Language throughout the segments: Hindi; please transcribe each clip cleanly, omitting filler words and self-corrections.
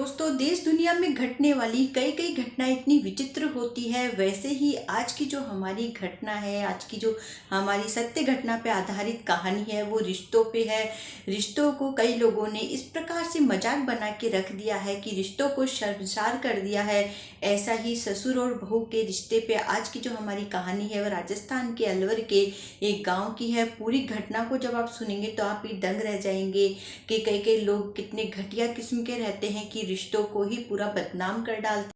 दोस्तों, देश दुनिया में घटने वाली कई कई घटनाएं इतनी विचित्र होती है। वैसे ही आज की जो हमारी घटना है, आज की जो हमारी सत्य घटना पे आधारित कहानी है, वो रिश्तों पे है। रिश्तों को कई लोगों ने इस प्रकार से मजाक बना के रख दिया है कि रिश्तों को शर्मसार कर दिया है। ऐसा ही ससुर और बहू के रिश्ते पे आज की जो हमारी कहानी है, वह राजस्थान के अलवर के एक गाँव की है। पूरी घटना को जब आप सुनेंगे तो आप ही दंग रह जाएंगे कि कई कई लोग कितने घटिया किस्म के रहते हैं कि रिश्तों को ही पूरा बदनाम कर डालते।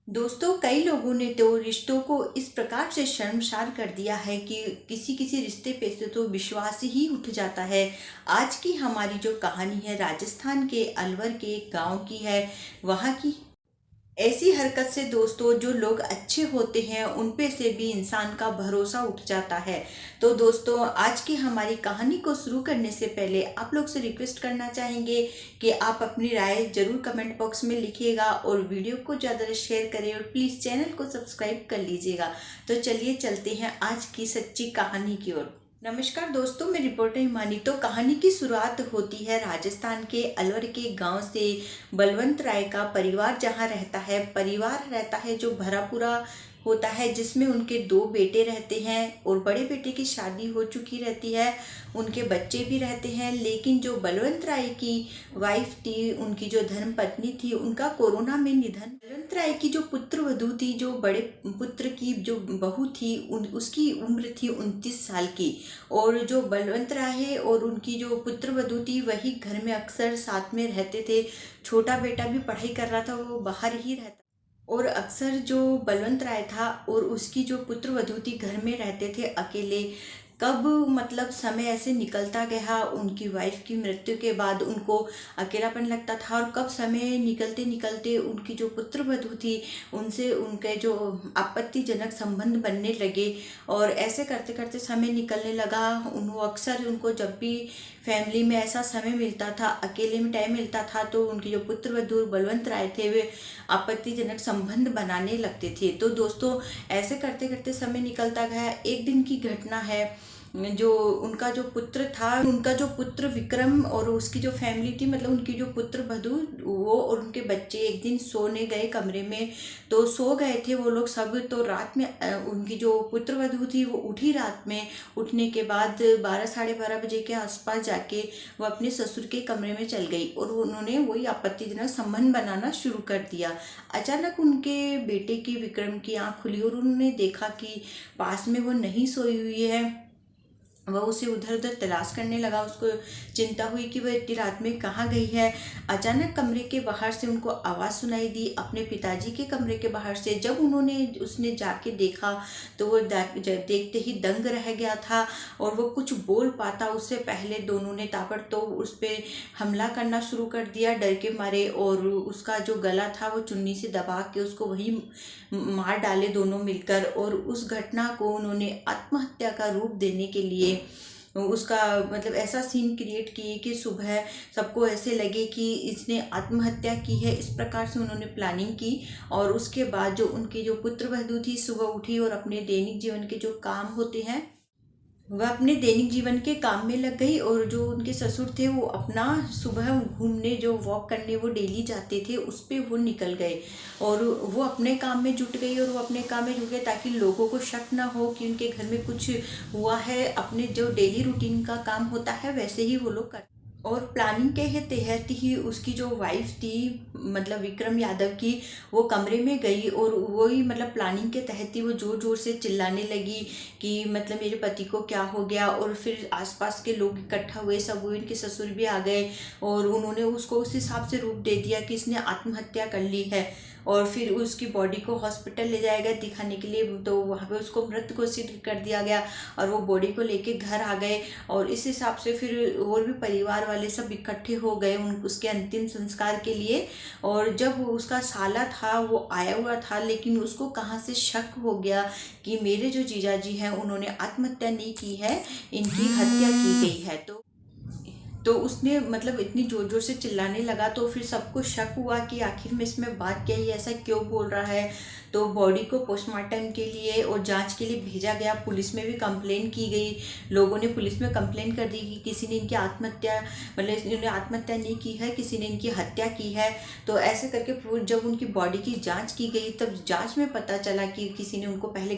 दोस्तों, कई लोगों ने तो रिश्तों को इस प्रकार से शर्मसार कर दिया है कि किसी किसी रिश्ते पे से तो विश्वास ही उठ जाता है। आज की हमारी जो कहानी है राजस्थान के अलवर के एक गांव की है, वहाँ की ऐसी हरकत से दोस्तों, जो लोग अच्छे होते हैं उन पे से भी इंसान का भरोसा उठ जाता है। तो दोस्तों, आज की हमारी कहानी को शुरू करने से पहले आप लोग से रिक्वेस्ट करना चाहेंगे कि आप अपनी राय जरूर कमेंट बॉक्स में लिखिएगा और वीडियो को ज़्यादा शेयर करें और प्लीज़ चैनल को सब्सक्राइब कर लीजिएगा। तो चलिए चलते हैं आज की सच्ची कहानी की ओर। नमस्कार दोस्तों, मैं रिपोर्टर हिमानी। तो कहानी की शुरुआत होती है राजस्थान के अलवर के गांव से। बलवंत राय का परिवार जहां रहता है, परिवार रहता है जो भरा पूरा होता है, जिसमें उनके दो बेटे रहते हैं और बड़े बेटे की शादी हो चुकी रहती है, उनके बच्चे भी रहते हैं। लेकिन जो बलवंत राय की वाइफ थी, उनकी जो धर्म पत्नी थी, उनका कोरोना में निधन। बलवंत राय की जो पुत्र वधू थी, जो बड़े पुत्र की जो बहू थी, उसकी उम्र थी 29 साल की। और जो बलवंत राय है और उनकी जो पुत्र वधू थी, वही घर में अक्सर साथ में रहते थे। छोटा बेटा भी पढ़ाई कर रहा था, वो बाहर ही रहता। और अक्सर जो बलवंत राय था और उसकी जो पुत्र वधू थी, घर में रहते थे अकेले। कब मतलब समय ऐसे निकलता गया, उनकी वाइफ की मृत्यु के बाद उनको अकेलापन लगता था, और कब समय निकलते निकलते उनकी जो पुत्र वधू थी, उनसे उनके जो आपत्तिजनक संबंध बनने लगे। और ऐसे करते करते समय निकलने लगा। वो अक्सर उनको जब भी फैमिली में ऐसा समय मिलता था, अकेले में टाइम मिलता था, तो उनके जो पुत्र वधू बलवंत राय थे, वे आपत्तिजनक संबंध बनाने लगते थे। तो दोस्तों, ऐसे करते करते समय निकलता गया। एक दिन की घटना है, जो उनका जो पुत्र था, उनका जो पुत्र विक्रम और उसकी जो फैमिली थी, मतलब उनकी जो पुत्र वधू, वो और उनके बच्चे एक दिन सोने गए कमरे में। तो सो गए थे वो लोग सब। तो रात में उनकी जो पुत्र वधू थी, वो उठी रात में। उठने के बाद 12 साढ़े 12 बजे के आसपास जाके वो अपने ससुर के कमरे में चल गई और उन्होंने वही आपत्तिजनक संबंध बनाना शुरू कर दिया। अचानक उनके बेटे की, विक्रम की, आंख खुली और उन्होंने देखा कि पास में वो नहीं सोई हुई है। वह उसे उधर उधर तलाश करने लगा। उसको चिंता हुई कि वह इतनी रात में कहाँ गई है। अचानक कमरे के बाहर से उनको आवाज़ सुनाई दी, अपने पिताजी के कमरे के बाहर से। जब उसने जाके देखा तो वो देखते ही दंग रह गया था और वो कुछ बोल पाता उससे पहले दोनों ने ताबड़तोड़ उस पर हमला करना शुरू कर दिया डर के मारे। और उसका जो गला था वो चुन्नी से दबा के उसको वही मार डाले दोनों मिलकर। और उस घटना को उन्होंने आत्महत्या का रूप देने के लिए उसका मतलब ऐसा सीन क्रिएट किए कि सुबह सबको ऐसे लगे कि इसने आत्महत्या की है। इस प्रकार से उन्होंने प्लानिंग की। और उसके बाद जो उनकी जो पुत्र वधू थी, सुबह उठी और अपने दैनिक जीवन के जो काम होते हैं, वह अपने दैनिक जीवन के काम में लग गई। और जो उनके ससुर थे, वो अपना सुबह घूमने, जो वॉक करने वो डेली जाते थे, उस पे वो निकल गए और वो अपने काम में जुट गई। और वो अपने काम में जुट गए ताकि लोगों को शक ना हो कि उनके घर में कुछ हुआ है। अपने जो डेली रूटीन का काम होता है वैसे ही वो लोग करते। और प्लानिंग के तहत ही उसकी जो वाइफ थी, मतलब विक्रम यादव की, वो कमरे में गई और वही मतलब प्लानिंग के तहत ही वो जोर जोर से चिल्लाने लगी कि मतलब मेरे पति को क्या हो गया। और फिर आसपास के लोग इकट्ठा हुए, सब हुए, इनके ससुर भी आ गए और उन्होंने उसको उस हिसाब से रूप दे दिया कि इसने आत्महत्या कर ली है। और फिर उसकी बॉडी को हॉस्पिटल ले जाया गया दिखाने के लिए। तो वहाँ पे उसको मृत घोषित कर दिया गया और वो बॉडी को लेके घर आ गए। और इस हिसाब से फिर और भी परिवार वाले सब इकट्ठे हो गए उसके अंतिम संस्कार के लिए। और जब उसका साला था वो आया हुआ था, लेकिन उसको कहाँ से शक हो गया कि मेरे जो जीजाजी हैं उन्होंने आत्महत्या नहीं की है, इनकी हत्या की गई है। तो उसने मतलब इतनी ज़ोर ज़ोर से चिल्लाने लगा, तो फिर सबको शक हुआ कि आखिर में इसमें बात क्या है, ये ऐसा क्यों बोल रहा है। तो बॉडी को पोस्टमार्टम के लिए और जांच के लिए भेजा गया। पुलिस में भी कंप्लेन की गई, लोगों ने पुलिस में कंप्लेन कर दी कि किसी ने इनकी आत्महत्या, मतलब इन्होंने आत्महत्या नहीं की है, किसी ने इनकी हत्या की है। तो ऐसे करके जब उनकी बॉडी की जाँच की गई, तब जाँच में पता चला कि किसी ने उनको पहले।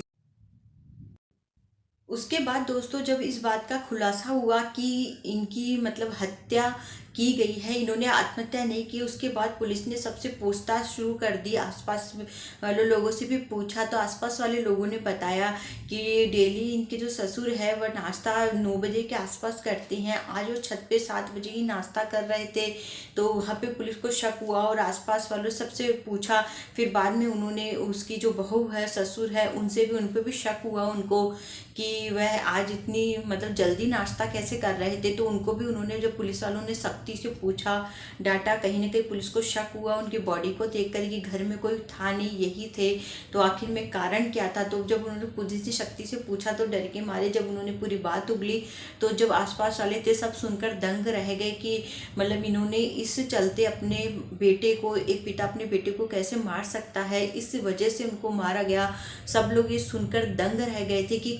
उसके बाद दोस्तों जब इस बात का खुलासा हुआ कि इनकी मतलब हत्या की गई है, इन्होंने आत्महत्या नहीं की, उसके बाद पुलिस ने सबसे पूछताछ शुरू कर दी। आसपास वाले लोगों से भी पूछा, तो आसपास वाले लोगों ने बताया कि डेली इनके जो ससुर है वह नाश्ता 9 बजे के आसपास करते हैं। आज वो छत पे 7 बजे ही नाश्ता कर रहे थे। तो वहाँ पे पुलिस को शक हुआ और आसपास वालों सबसे पूछा। फिर बाद में उन्होंने उसकी जो बहू है, ससुर है, उनसे भी, उन पर भी शक हुआ उनको कि वह आज इतनी मतलब जल्दी नाश्ता कैसे कर रहे थे। तो उनको भी उन्होंने, जब पुलिस वालों ने सख्ती से पूछा, डांटा, कहीं ना कहीं पुलिस को शक हुआ उनकी बॉडी को देखकर कि घर में कोई था नहीं, यही थे। तो आखिर में कारण क्या था। तो जब उन्होंने पुलिस से सख्ती से पूछा, तो डर के मारे जब उन्होंने पूरी बात उगली, तो जब आसपास वाले थे सब सुनकर दंग रह गए कि मतलब इन्होंने इस चलते अपने बेटे को, एक पिता अपने बेटे को कैसे मार सकता है, इस वजह से उनको मारा गया। सब लोग ये सुनकर दंग रह गए थे कि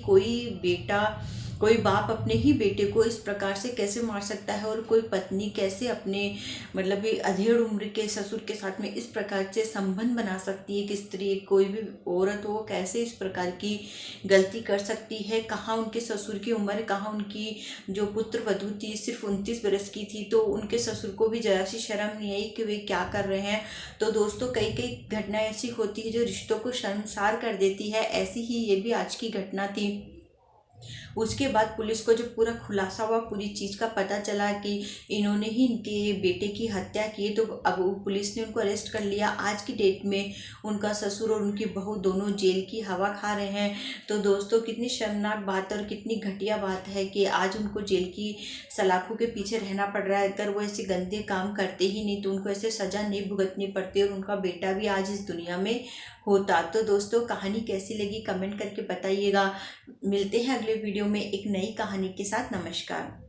कोई बाप अपने ही बेटे को इस प्रकार से कैसे मार सकता है, और कोई पत्नी कैसे अपने मतलब ये अधेड़ उम्र के ससुर के साथ में इस प्रकार से संबंध बना सकती है। कि स्त्री, कोई भी औरत हो, कैसे इस प्रकार की गलती कर सकती है। कहाँ उनके ससुर की उम्र, कहाँ उनकी जो पुत्र वधू थी सिर्फ 29 बरस की थी। तो उनके ससुर को भी जरा सी शर्म नहीं आई कि वे क्या कर रहे हैं। तो दोस्तों कई कई घटनाएं ऐसी होती है जो रिश्तों को शर्मसार कर देती है। ऐसी ही ये भी आज की घटना थी। उसके बाद पुलिस को जब पूरा खुलासा हुआ, पूरी चीज़ का पता चला कि इन्होंने ही इनके बेटे की हत्या की, तो अब पुलिस ने उनको अरेस्ट कर लिया। आज की डेट में उनका ससुर और उनकी बहू दोनों जेल की हवा खा रहे हैं। तो दोस्तों कितनी शर्मनाक बात और कितनी घटिया बात है कि आज उनको जेल की सलाखों के पीछे रहना पड़ रहा है। अगर वो ऐसे गंदे काम करते ही नहीं तो उनको ऐसे सज़ा नहीं भुगतनी पड़ती, और उनका बेटा भी आज इस दुनिया में होता। तो दोस्तों कहानी कैसी लगी कमेंट करके बताइएगा। मिलते हैं अगले वीडियो में एक नई कहानी के साथ। नमस्कार।